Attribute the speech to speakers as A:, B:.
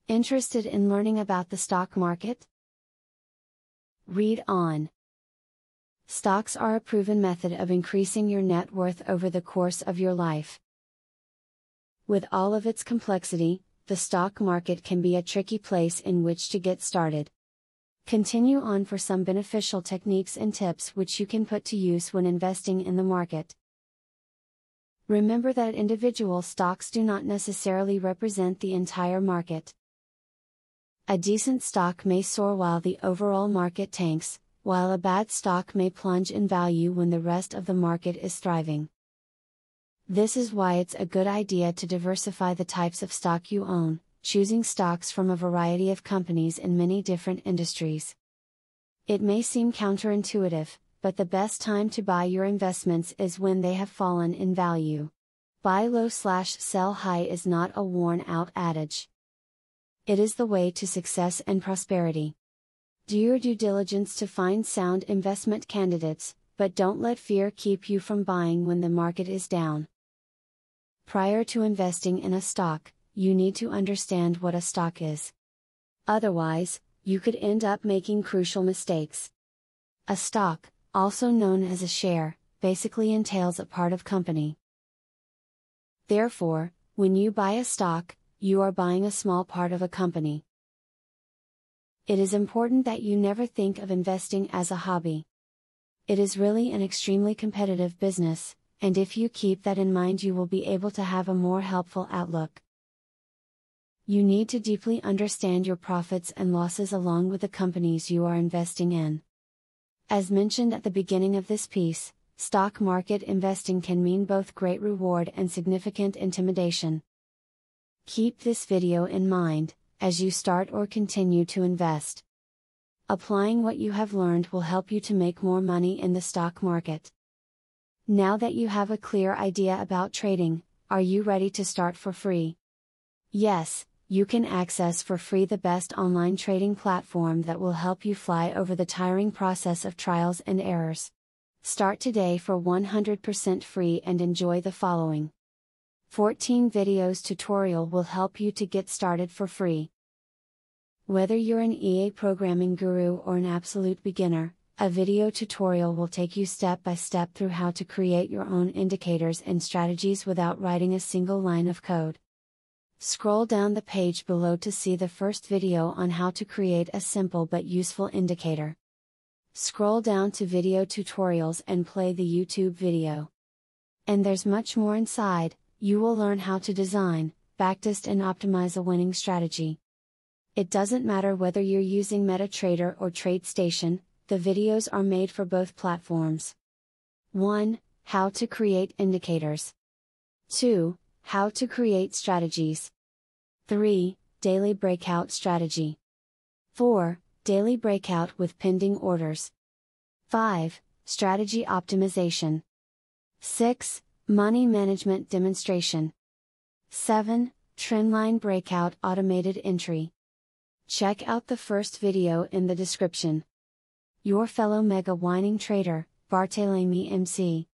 A: Interested in learning about the stock market? Read on. Stocks are a proven method of increasing your net worth over the course of your life. With all of its complexity, the stock market can be a tricky place in which to get started. Continue on for some beneficial techniques and tips which you can put to use when investing in the market. Remember that individual stocks do not necessarily represent the entire market. A decent stock may soar while the overall market tanks, while a bad stock may plunge in value when the rest of the market is thriving. This is why it's a good idea to diversify the types of stock you own, choosing stocks from a variety of companies in many different industries. It may seem counterintuitive, but the best time to buy your investments is when they have fallen in value. Buy low/sell high is not a worn-out adage. It is the way to success and prosperity. Do your due diligence to find sound investment candidates, but don't let fear keep you from buying when the market is down. Prior to investing in a stock, you need to understand what a stock is. Otherwise, you could end up making crucial mistakes. A stock, also known as a share, basically entails a part of company. Therefore, when you buy a stock, you are buying a small part of a company. It is important that you never think of investing as a hobby. It is really an extremely competitive business, and if you keep that in mind, you will be able to have a more helpful outlook. You need to deeply understand your profits and losses along with the companies you are investing in. As mentioned at the beginning of this piece, stock market investing can mean both great reward and significant intimidation. Keep this video in mind, as you start or continue to invest. Applying what you have learned will help you to make more money in the stock market. Now that you have a clear idea about trading, are you ready to start for free? Yes, you can access for free the best online trading platform that will help you fly over the tiring process of trials and errors. Start today for 100% free and enjoy the following 14 videos tutorial will help you to get started for free. Whether you're an EA programming guru or an absolute beginner, a video tutorial will take you step by step through how to create your own indicators and strategies without writing a single line of code. Scroll down the page below to see the first video on how to create a simple but useful indicator. Scroll down to video tutorials and play the YouTube video. And there's much more inside. You will learn how to design, backtest and optimize a winning strategy. It doesn't matter whether you're using MetaTrader or TradeStation, the videos are made for both platforms. 1. How to create indicators. 2. How to create strategies. 3. Daily breakout strategy. 4. Daily breakout with pending orders. 5. Strategy optimization. 6. Money management demonstration. 7. Trendline breakout automated entry. Check out the first video in the description. Your fellow mega winning trader, Barthelemy MC.